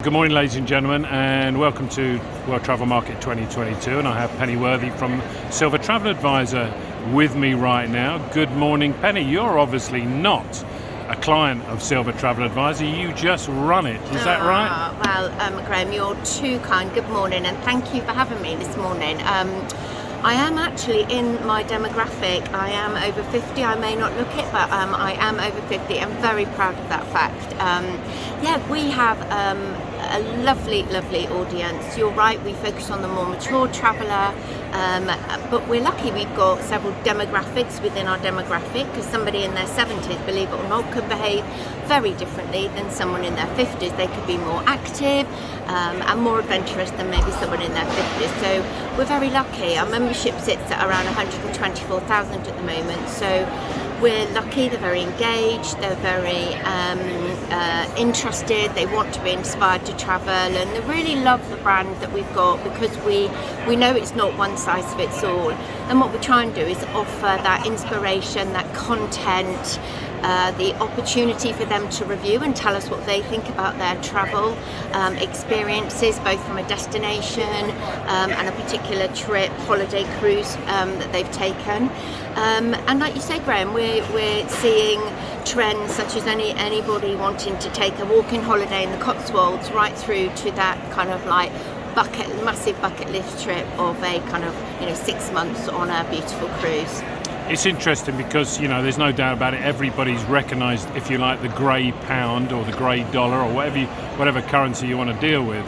Good morning, ladies and gentlemen, and welcome to World Travel Market 2022. And I have Penny Worthy from Silver Travel Advisor with me right now. Good morning, Penny. You're obviously not a client of Silver Travel Advisor. You just run it. Is that right? Well, Graham, you're too kind. Good morning, and thank you for having me this morning. I am actually in my demographic. I am over 50. I may not look it, but I am over 50. I'm very proud of that fact. We have a lovely audience. You're right, we focus on the more mature traveller, but we're lucky we've got several demographics within our demographic, because somebody in their 70s, believe it or not, could behave very differently than someone in their 50s. They could be more active and more adventurous than maybe someone in their 50s. So we're very lucky. Our membership sits at around 124,000 at the moment. So we're lucky. They're very engaged, they're very interested, they want to be inspired to travel, and they really love the brand that we've got, because we know it's not one size fits all. And what we try and do is offer that inspiration, that content, the opportunity for them to review and tell us what they think about their travel experiences, both from a destination and a particular trip, holiday cruise that they've taken. And like you say, Graham, we're seeing trends such as anybody wanting to take a walking holiday in the Cotswolds, right through to that kind of like massive bucket list trip of a kind of 6 months on a beautiful cruise. It's interesting because, there's no doubt about it, everybody's recognised, if you like, the grey pound or the grey dollar or whatever currency you want to deal with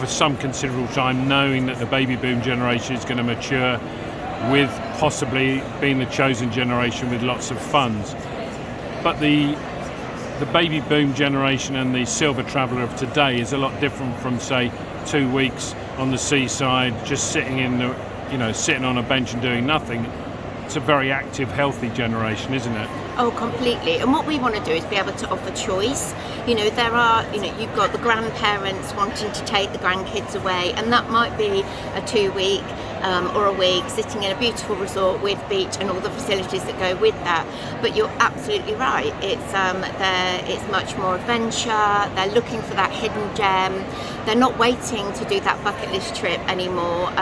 for some considerable time, knowing that the baby boom generation is going to mature, with possibly being the chosen generation with lots of funds. But the baby boom generation and the silver traveller of today is a lot different from, say, 2 weeks on the seaside, just sitting sitting on a bench and doing nothing. It's a very active, healthy generation, isn't it? Oh, completely. And what we want to do is be able to offer choice. There are, you've got the grandparents wanting to take the grandkids away, and that might be a 2 week or a week sitting in a beautiful resort with beach and all the facilities that go with that. But you're absolutely right. It's much more adventure. They're looking for that hidden gem. They're not waiting to do that bucket list trip anymore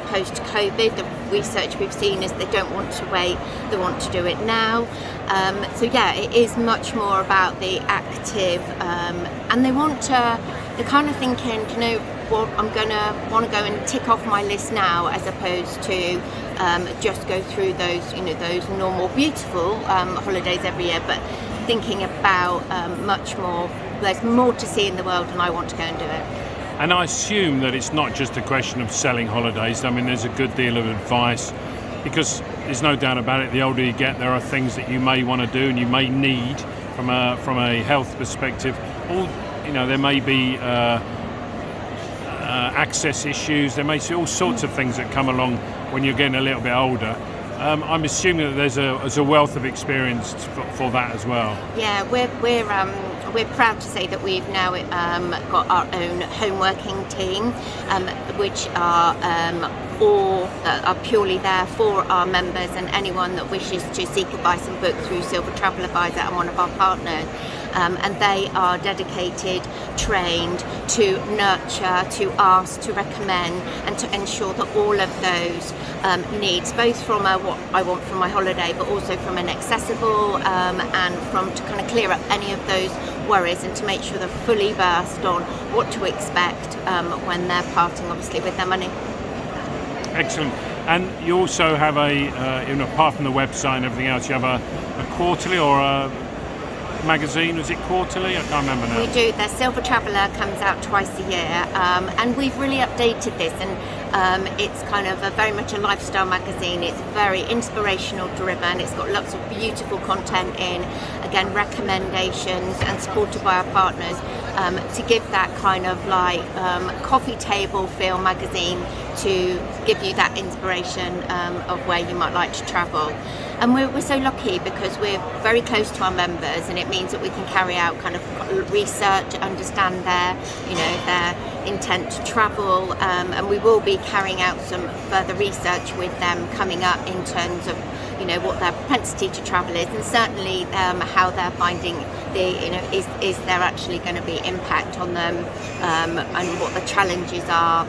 post-COVID. The research we've seen is they don't want to wait, they want to do it now. It is much more about the active, and they're kind of thinking, what I'm going to want to go and tick off my list now, as opposed to just go through those normal beautiful holidays every year, but thinking about much more. There's more to see in the world, and I want to go and do it. And I assume that it's not just a question of selling holidays. I mean, there's a good deal of advice, because there's no doubt about it, the older you get, there are things that you may want to do and you may need from a health perspective. There may be access issues, there may be all sorts of things that come along when you're getting a little bit older. I'm assuming that there's a wealth of experience for that as well. Yeah, we're proud to say that we've now got our own home working team, which are purely there for our members and anyone that wishes to seek advice and book through Silver Travel Advisor and one of our partners. And they are dedicated, trained to nurture, to ask, to recommend, and to ensure that all of those needs, both from what I want from my holiday, but also from an accessible and from to kind of clear up any of those worries, and to make sure they're fully versed on what to expect when they're parting, obviously, with their money. Excellent. And you also have apart from the website and everything else, you have a quarterly or a magazine. Was it quarterly? I can't remember now. We do. The Silver Traveller comes out twice a year, and we've really updated this, and it's kind of very much a lifestyle magazine. It's very inspirational driven. It's got lots of beautiful content in, again, recommendations, and supported by our partners to give that kind of like coffee table feel magazine, to give you that inspiration of where you might like to travel. And we're so lucky because we're very close to our members, and it means that we can carry out kind of research, understand their intent to travel, and we will be carrying out some further research with them coming up in terms of what their propensity to travel is, and certainly how they're finding is there actually going to be impact on them, and what the challenges are,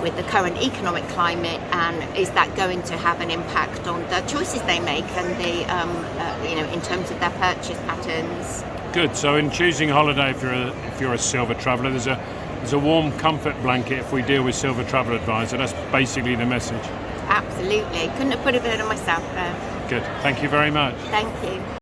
with the current economic climate, and is that going to have an impact on the choices they make and in terms of their purchase patterns. Good. So in choosing a holiday, if you're a Silver Traveller, there's a warm comfort blanket if we deal with Silver Travel Advisor. That's basically the message. Absolutely. Couldn't have put it better myself there. Good. Thank you very much. Thank you.